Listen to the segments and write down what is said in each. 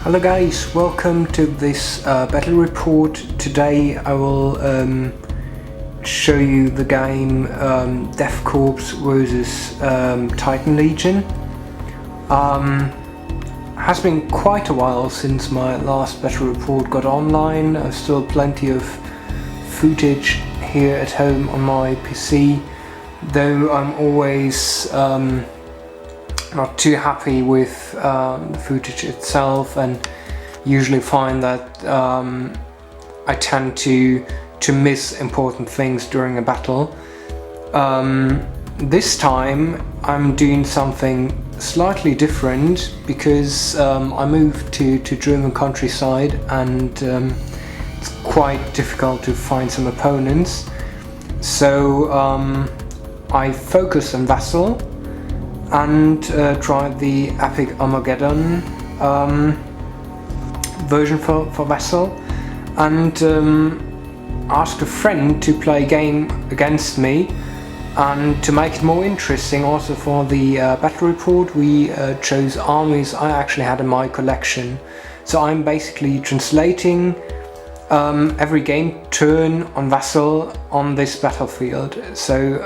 Hello guys, welcome to this battle report. Today I will show you the game Death Korps versus Titan Legion. Has been quite a while since my last battle report got online. I've still plenty of footage here at home on my PC, though I'm always not too happy with the footage itself, and usually find that I tend to miss important things during a battle. This time I'm doing something slightly different because I moved to German countryside, and it's quite difficult to find some opponents. So I focus on Vassal and tried the Epic Armageddon version for Vassal, and asked a friend to play a game against me. And to make it more interesting also for the battle report, we chose armies I actually had in my collection. So I'm basically translating every game turn on Vassal on this battlefield. So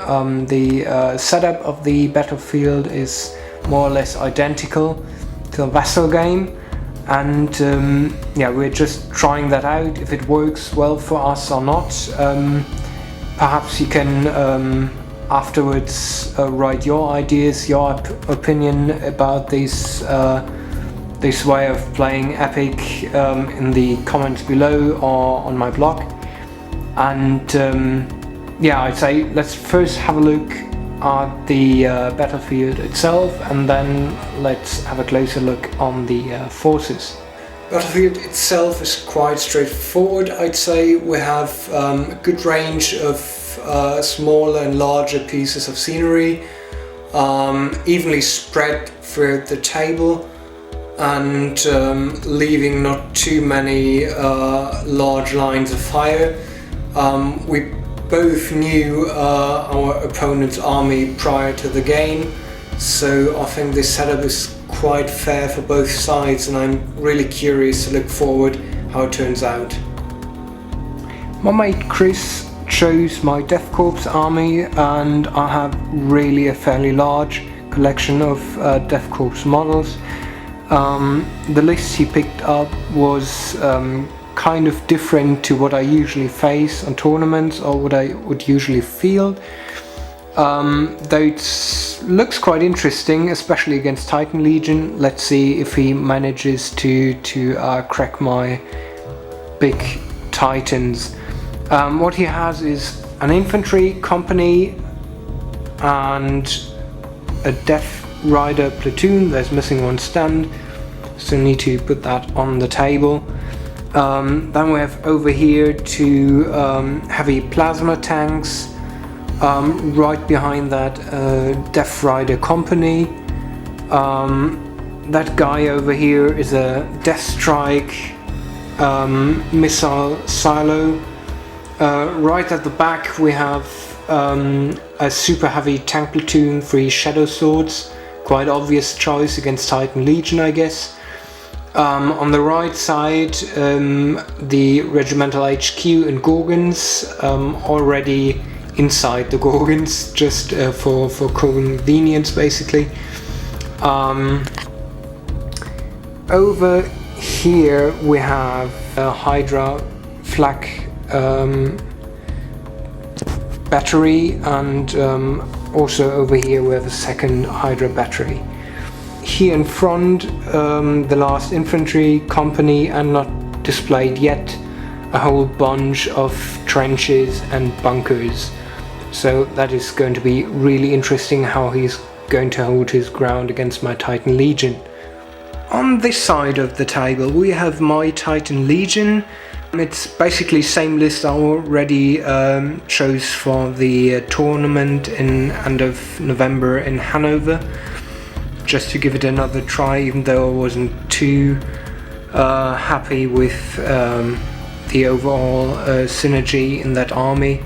the setup of the battlefield is more or less identical to the Vassal game, and yeah, we're just trying that out, if it works well for us or not. Perhaps you can afterwards write your ideas, your opinion about this way of playing Epic in the comments below or on my blog. And yeah, I'd say let's first have a look at the battlefield itself, and then let's have a closer look on the forces. Battlefield itself is quite straightforward, I'd say. We have a good range of smaller and larger pieces of scenery, evenly spread throughout the table, and leaving not too many large lines of fire. We both knew our opponent's army prior to the game, so I think this setup is quite fair for both sides, and I'm really curious to look forward how it turns out. My mate Chris chose my Death Korps army, and I have really a fairly large collection of Death Korps models. The list he picked up was kind of different to what I usually face on tournaments or what I would usually field. Though it looks quite interesting, especially against Titan Legion. Let's see if he manages to crack my big Titans. What he has is an infantry company and a Death Rider platoon. There's missing one stand, so need to put that on the table. Then we have over here two heavy plasma tanks. Right behind that, Death Rider company. That guy over here is a Deathstrike missile silo. Right at the back we have a super heavy tank platoon, 3 shadow swords. Quite obvious choice against Titan Legion, I guess. On the right side, the Regimental HQ and Gorgons, already inside the Gorgons, just for convenience basically. Over here we have a Hydra flak battery, and also over here we have a second Hydra battery. Here in front, the last infantry company, and not displayed yet, a whole bunch of trenches and bunkers. So that is going to be really interesting how he's going to hold his ground against my Titan Legion. On this side of the table we have my Titan Legion. It's basically same list I already chose for the tournament in end of November in Hanover, just to give it another try, even though I wasn't too happy with the overall synergy in that army.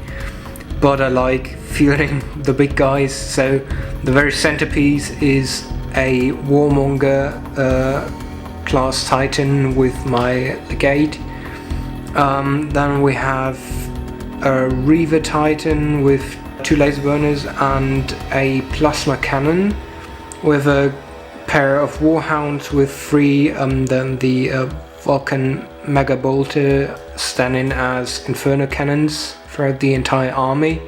But I like fielding the big guys, so the very centerpiece is a warmonger class Titan with my legate. Then we have a Reaver Titan with 2 laser burners and a plasma cannon, with a pair of Warhounds with 3, then the Vulcan Mega Bolter standing as Inferno cannons throughout the entire army.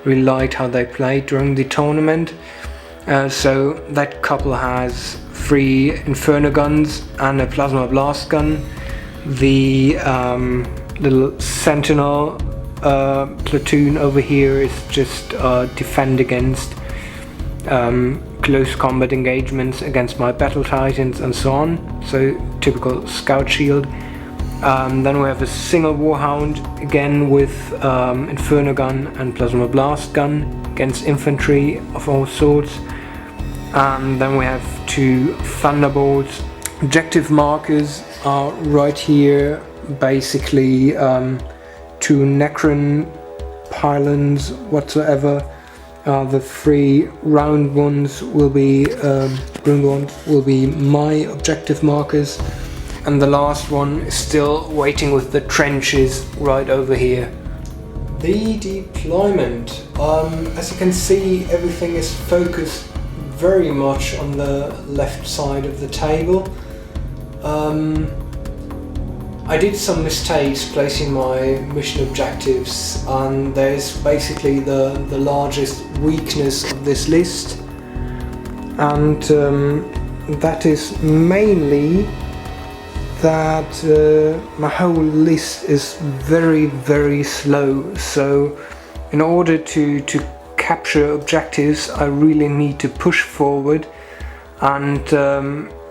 Really liked how they played during the tournament. So that couple has 3 Inferno guns and a Plasma Blast gun. The little Sentinel platoon over here is just defend against close combat engagements against my Battle Titans and so on. So typical scout shield. Then we have a single Warhound again with Inferno gun and Plasma Blast gun against infantry of all sorts. And then we have 2 Thunderbolts. Objective markers are right here, basically 2 Necron pylons whatsoever. The 3 round ones will be my objective markers, and the last one is still waiting with the trenches right over here. The deployment, as you can see, everything is focused very much on the left side of the table. I did some mistakes placing my mission objectives, and there's basically the largest weakness of this list, and that is mainly that my whole list is very slow. So in order to capture objectives, I really need to push forward, and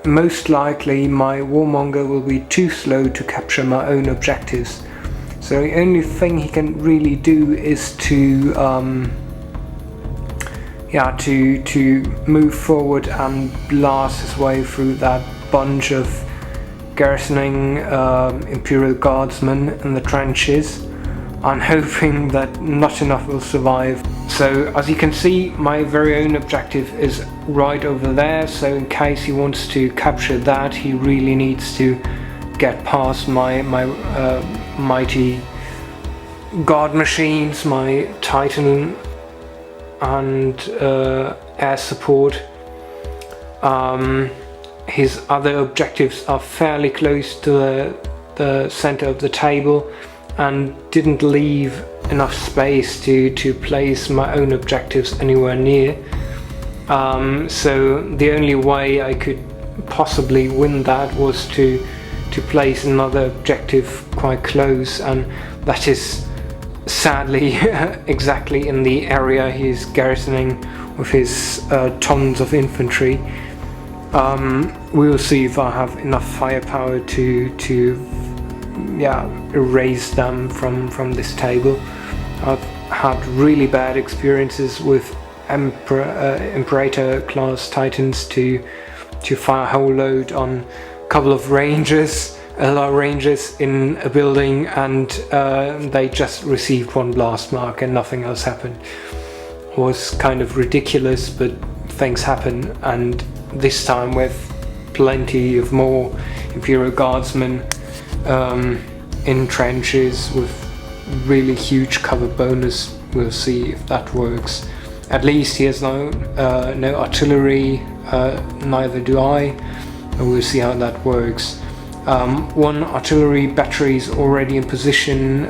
most likely my warmonger will be too slow to capture my own objectives. So the only thing he can really do is to move forward and blast his way through that bunch of garrisoning Imperial Guardsmen in the trenches. I'm hoping that not enough will survive. So as you can see, my very own objective is right over there, so in case he wants to capture that, he really needs to get past my mighty guard machines, my Titan and air support. His other objectives are fairly close to the center of the table, and didn't leave enough space to place my own objectives anywhere near. So the only way I could possibly win that was to place another objective quite close, and that is sadly exactly in the area he's garrisoning with his tons of infantry. We will see if I have enough firepower to erase them from this table. I've had really bad experiences with Imperator class Titans to fire a whole load on a couple of rangers, LR rangers in a building, and they just received 1 blast mark and nothing else happened. It was kind of ridiculous, but things happen, and this time with plenty of more Imperial Guardsmen in trenches with really huge cover bonus. We'll see if that works. At least he has no artillery, neither do I, and we'll see how that works. 1 artillery battery is already in position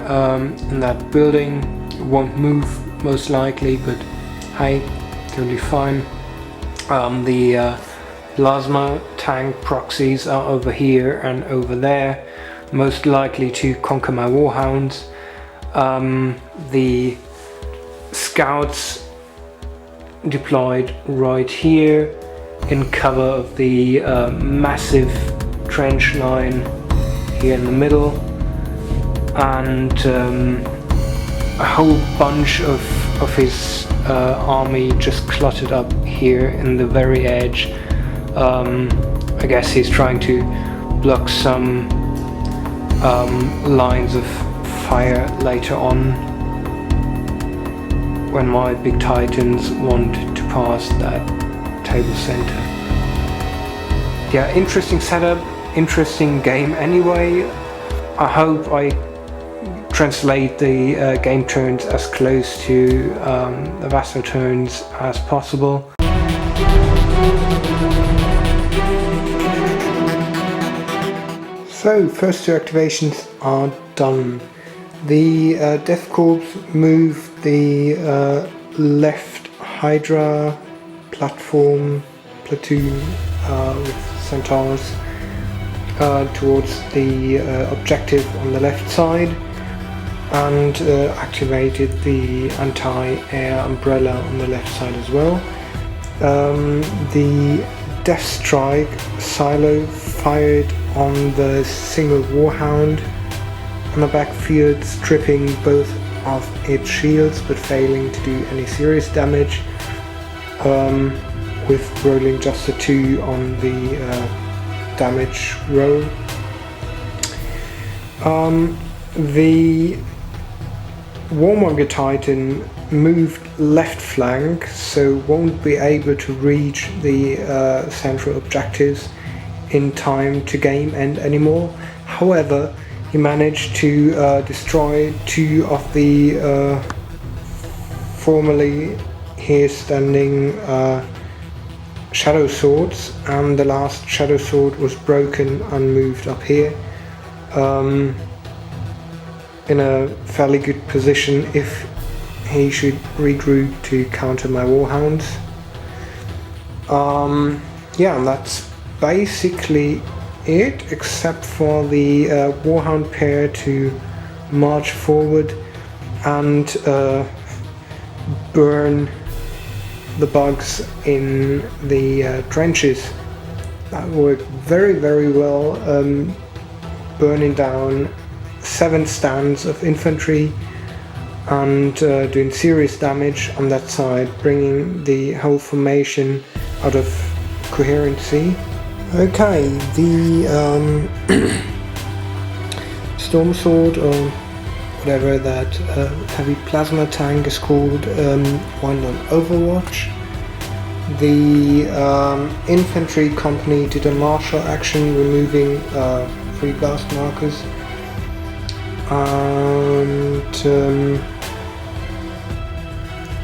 in that building. It won't move most likely, but hey, totally fine. The plasma tank proxies are over here and over there, most likely to conquer my warhounds. The scouts deployed right here in cover of the massive trench line here in the middle, and a whole bunch of his army just cluttered up here in the very edge. I guess he's trying to block some lines of fire later on when my big Titans want to pass that table center. Yeah, interesting setup. interesting game anyway. I hope I translate the game turns as close to the Vassal turns as possible. So, first two activations are done. The Death Korps moved the left Hydra platform platoon with centaurs towards the objective on the left side, and activated the anti-air umbrella on the left side as well. The Deathstrike silo fired on the single Warhound on the backfield, stripping both of its shields but failing to do any serious damage, with rolling just a 2 on the damage roll. The Warmonger Titan moved left flank, so won't be able to reach the central objectives in time to game end anymore. However, he managed to destroy 2 of the formerly here standing shadow swords, and the last shadow sword was broken and moved up here in a fairly good position if he should regroup to counter my Warhounds. Yeah, and that's basically it, except for the Warhound pair to march forward and burn the bugs in the trenches. That worked very, very well, burning down 7 stands of infantry and doing serious damage on that side, bringing the whole formation out of coherency. Okay, the Stormsword, or whatever that heavy plasma tank is called, went on Overwatch. The infantry company did a martial action, removing 3 blast markers, and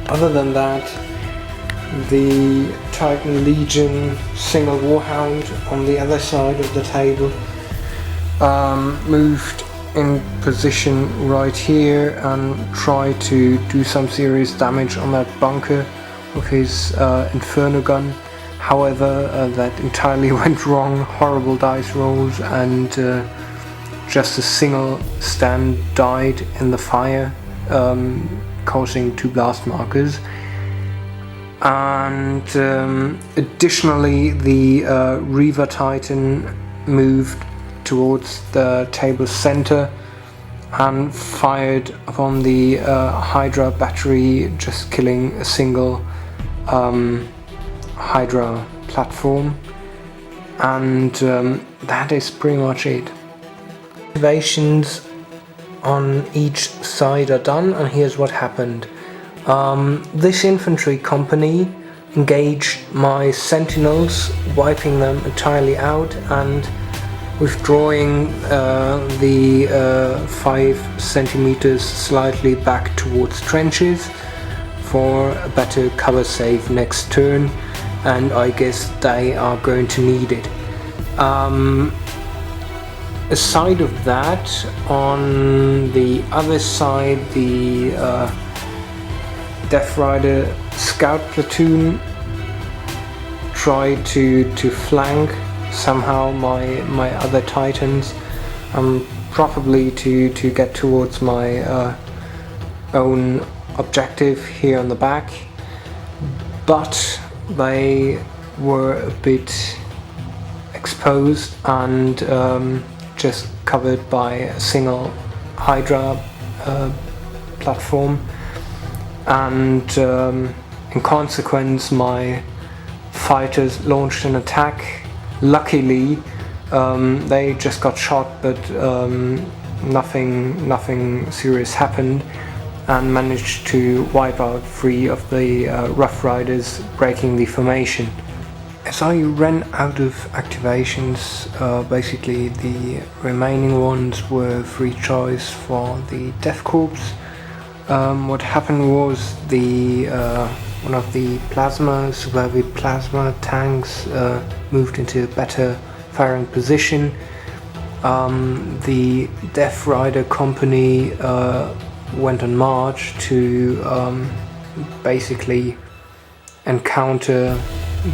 other than that, the Titan Legion single Warhound on the other side of the table moved in position right here and tried to do some serious damage on that bunker with his Inferno gun. However, that entirely went wrong. Horrible dice rolls, and just a single stand died in the fire, causing 2 blast markers. And additionally, the Reaver Titan moved towards the table center and fired upon the Hydra battery, just killing a single Hydra platform. And that is pretty much it. Activations on each side are done, and here's what happened. This infantry company engaged my sentinels, wiping them entirely out and withdrawing the 5 centimeters slightly back towards trenches for a better cover save next turn, and I guess they are going to need it. Aside of that, on the other side, the Death Rider scout platoon tried to flank somehow my other Titans, probably to get towards my own objective here on the back, but they were a bit exposed and just covered by a single Hydra platform, and in consequence my fighters launched an attack. Luckily they just got shot, but nothing serious happened, and managed to wipe out 3 of the Rough Riders, breaking the formation. As I ran out of activations, basically the remaining ones were free choice for the Death Korps. What happened was the one of the super heavy plasma tanks moved into a better firing position. The Death Rider company went on march to basically encounter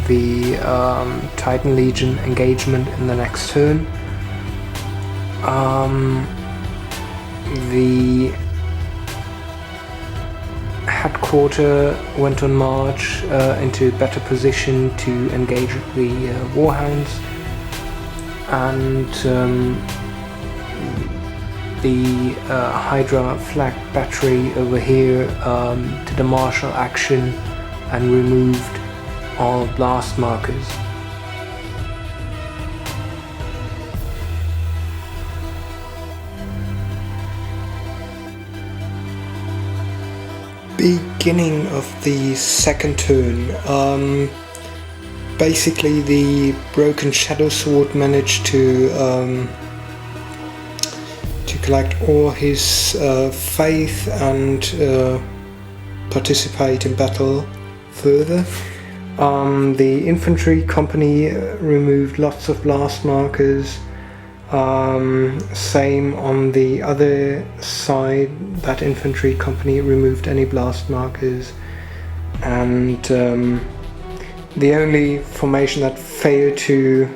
the Titan Legion engagement in the next turn. The headquarter went on march into better position to engage the Warhounds, and the Hydra flag battery over here did a martial action and removed all blast markers. Beginning of the second turn, basically the broken Shadow Sword managed to collect all his faith and participate in battle further. The Infantry company removed lots of blast markers. Same on the other side, that Infantry company removed any blast markers, and the only formation that failed to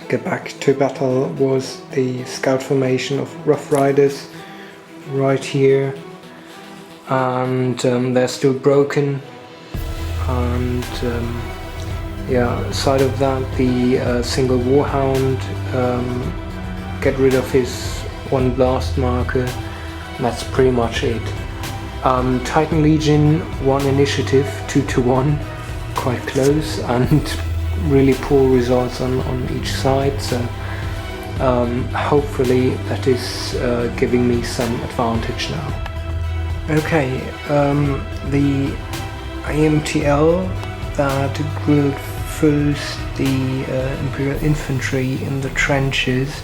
get back to battle was the scout formation of Rough Riders right here, and they're still broken. And yeah, aside of that, the single Warhound get rid of his one blast marker. That's pretty much it. Titan Legion won initiative 2-1, quite close, and really poor results on each side, so hopefully that is giving me some advantage now. Okay, the IMTL that grilled first the Imperial Infantry in the trenches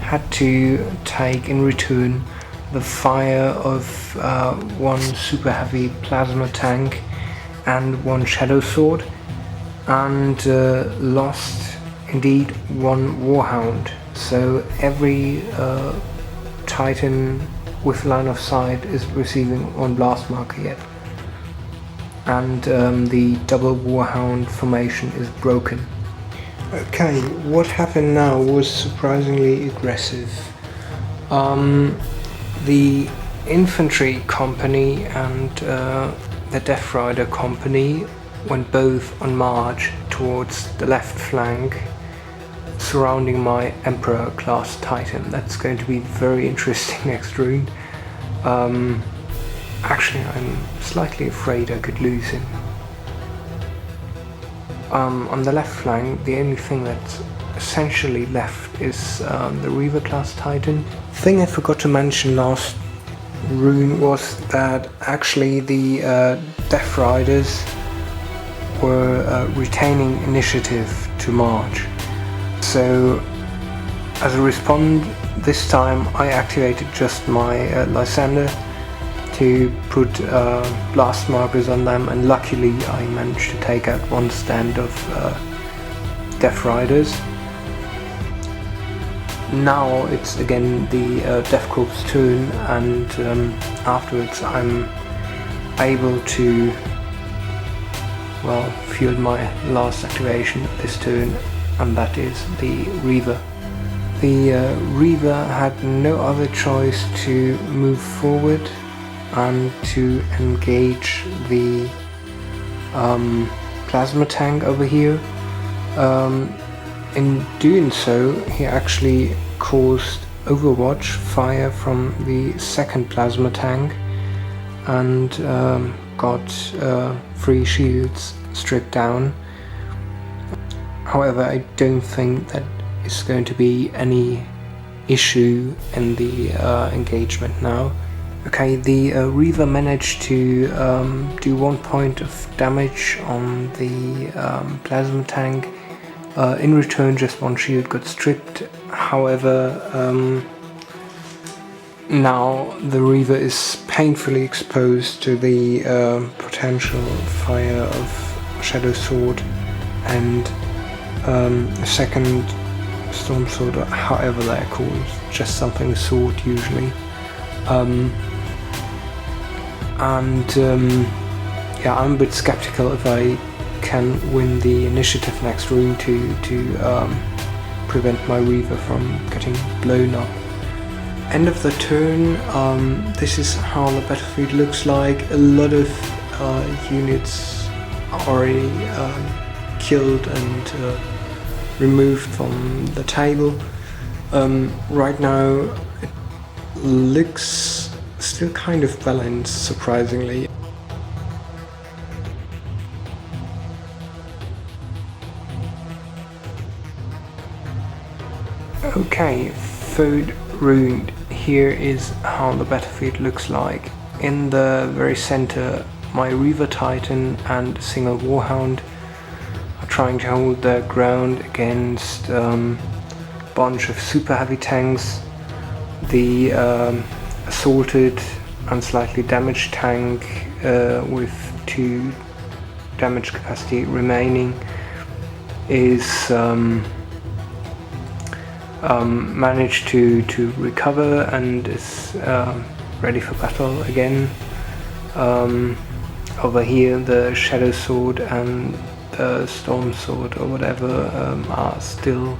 had to take in return the fire of one super heavy plasma tank and one Shadow Sword, and lost indeed one Warhound. So every Titan with line of sight is receiving one blast marker yet, and the double Warhound formation is broken. Okay, what happened now was surprisingly aggressive. The Infantry company and the Death Rider company went both on march towards the left flank, surrounding my Emperor class Titan. That's going to be very interesting next round. Actually, I'm slightly afraid I could lose him. On the left flank, the only thing that's essentially left is the Reaver class Titan. The thing I forgot to mention last rune was that actually the Death Riders were retaining initiative to march. So as a response, this time I activated just my Lysander to put blast markers on them, and luckily I managed to take out one stand of Death Riders. Now it's again the Death Korps turn, and afterwards I'm able to, well, field my last activation this turn, and that is the Reaver. The Reaver had no other choice to move forward and to engage the plasma tank over here. In doing so, he actually caused overwatch fire from the second plasma tank and got 3 shields stripped down. However, I don't think that is going to be any issue in the engagement now. Okay, the Reaver managed to do 1 point of damage on the plasma tank. In return, just one shield got stripped. However, now the Reaver is painfully exposed to the potential fire of Shadow Sword and a second Stormsword, or however they're called, just something sword usually. Yeah, I'm a bit skeptical if I can win the initiative next room to prevent my Reaver from getting blown up. End of the turn. This is how the battlefield looks like. A lot of units already killed and removed from the table. Right now it looks still kind of balanced, surprisingly. Okay, third round. Here is how the battlefield looks like. In the very center, my Reaver Titan and a single Warhound are trying to hold their ground against a bunch of super heavy tanks. The assaulted and slightly damaged tank with 2 damage capacity remaining is managed to recover and is ready for battle again. Over here the Shadow Sword and the Stormsword or whatever are still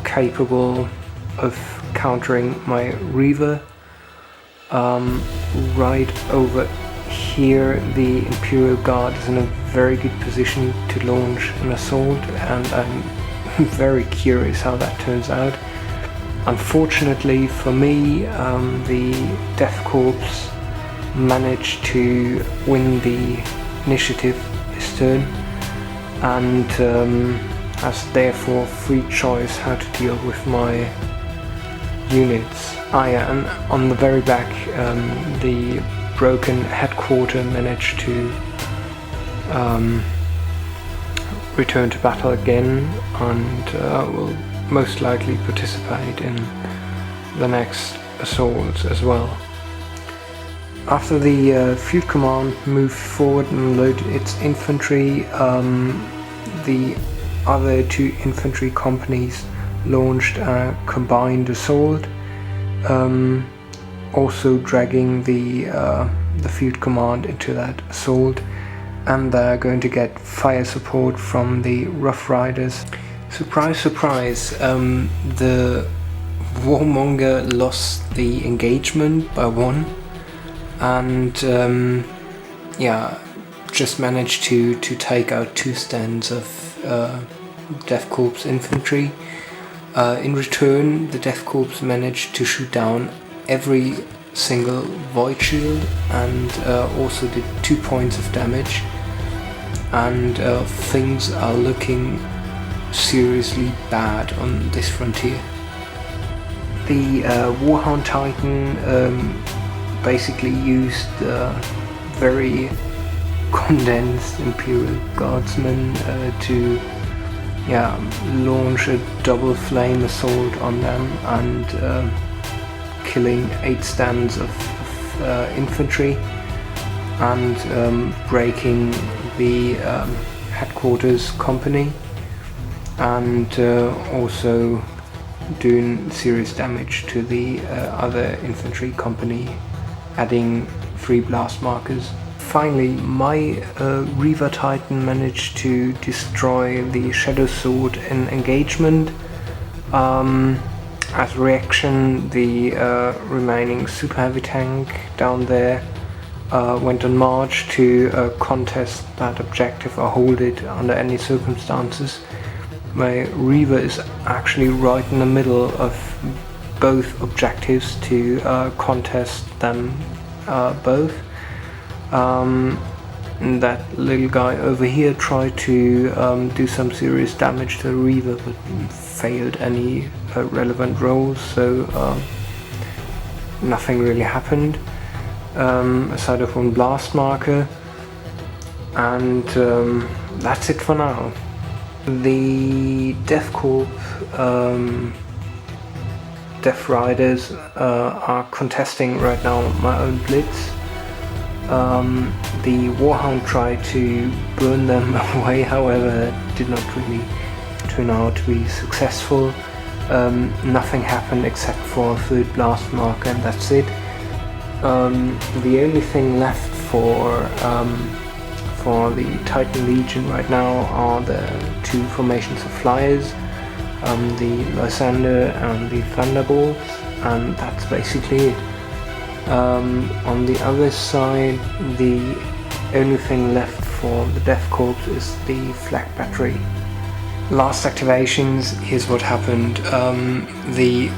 capable of countering my Reaver. Right over here the Imperial Guard is in a very good position to launch an assault, and I'm very curious how that turns out. Unfortunately for me, the Death Korps managed to win the initiative this turn, and has therefore free choice how to deal with my units. Yeah, and on the very back, the broken headquarter managed to return to battle again, and will most likely participate in the next assaults as well. After the field command moved forward and loaded its infantry, the other 2 infantry companies launched a combined assault, also dragging the field command into that assault, and they're going to get fire support from the Rough Riders. Surprise, surprise, the Warmonger lost the engagement by 1, and yeah, just managed to take out 2 stands of Death Korps infantry. In return, the Death Korps managed to shoot down every single Void Shield and also did 2 points of damage, and things are looking seriously bad on this frontier. The Warhound Titan basically used very condensed Imperial Guardsmen to launch a double flame assault on them, and killing 8 stands of infantry, and breaking the headquarters company, and also doing serious damage to the other infantry company, adding 3 blast markers. Finally, my Reaver Titan managed to destroy the Shadow Sword in engagement. As a reaction, the remaining super heavy tank down there went on march to contest that objective or hold it under any circumstances. My Reaver is actually right in the middle of both objectives to contest them both. That little guy over here tried to do some serious damage to the Reaver, but failed any relevant rolls, so nothing really happened, aside of one blast marker, and that's it for now. The Death Korps Death Riders are contesting right now my own blitz. The Warhound tried to burn them away, however it did not really turn out to be successful. Nothing happened except for a third blast marker, and that's it. The only thing left for the Titan Legion right now are the two formations of flyers, the Lysander and the Thunderbolts, and that's basically it. On the other side, the only thing left for the Death Korps is the Flak Battery. Last activations, here's what happened. The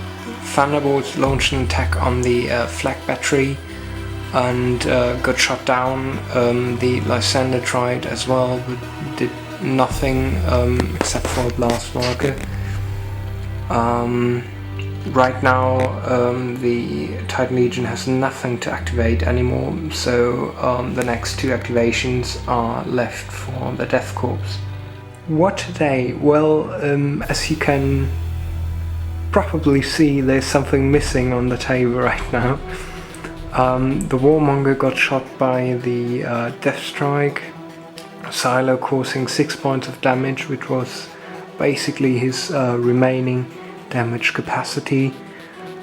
Thunderbolts launched an attack on the Flak Battery and got shot down. The Lysander tried as well, but did nothing except for a blast marker. Right now the Titan Legion has nothing to activate anymore, so the next two activations are left for the Death Korps. What today? Well, as you can probably see, there's something missing on the table right now. The Warmonger got shot by the Deathstrike, Silo causing 6 points of damage, which was basically his remaining damage capacity.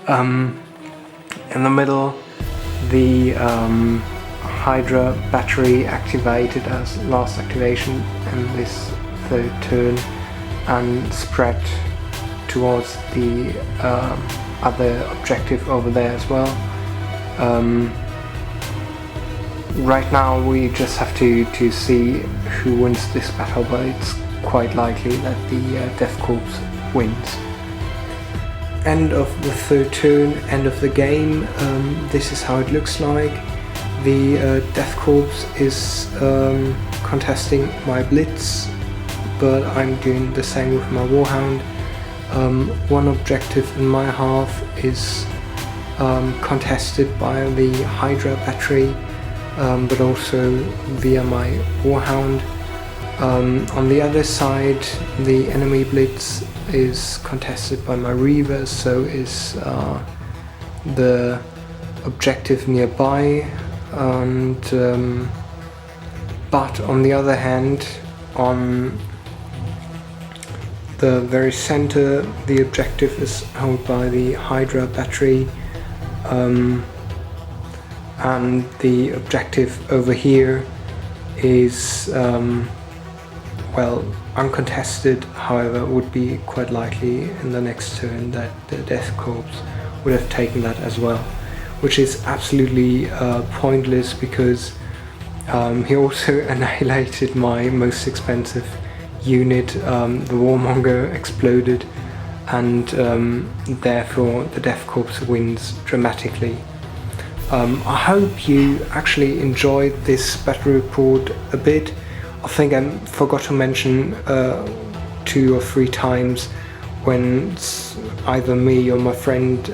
In the middle, the Hydra battery activated as last activation in this third turn and spread towards the other objective over there as well. Right now we just have to see who wins this battle, but it's quite likely that the Death Korps wins. End of the third turn, end of the game. This is how it looks like. The Death Korps is contesting my blitz, but I'm doing the same with my Warhound. One objective in my half is contested by the Hydra battery, but also via my Warhound. On the other side, the enemy blitz is contested by my Reaver, so is the objective nearby, and but on the other hand, on the very center, the objective is held by the Hydra battery, and the objective over here is well, uncontested. However, would be quite likely in the next turn that the Death Korps would have taken that as well, which is absolutely pointless, because he also annihilated my most expensive unit. The Warmonger exploded, and therefore the Death Korps wins dramatically. I hope you actually enjoyed this battle report a bit. I think I forgot to mention 2 or 3 times when either me or my friend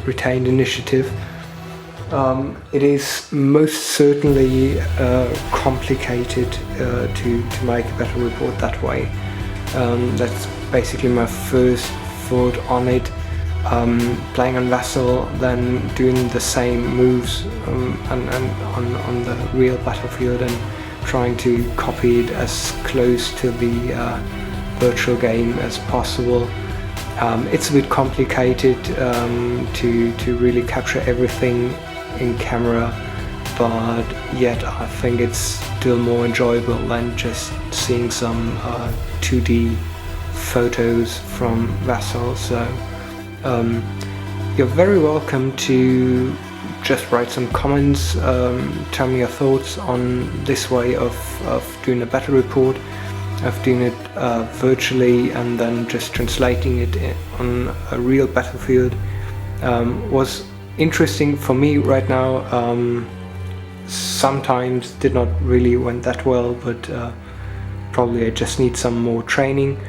retained initiative. It is most certainly complicated to make a battle report that way. That's basically my first thought on it. Playing on Vassal, then doing the same moves and on the real battlefield, and trying to copy it as close to the virtual game as possible. It's a bit complicated to really capture everything in camera, but yet I think it's still more enjoyable than just seeing some 2D photos from Vassal. So you're very welcome to just write some comments, tell me your thoughts on this way of doing a battle report, of doing it virtually and then just translating it on a real battlefield. Was interesting for me right now. Sometimes did not really went that well, but probably I just need some more training.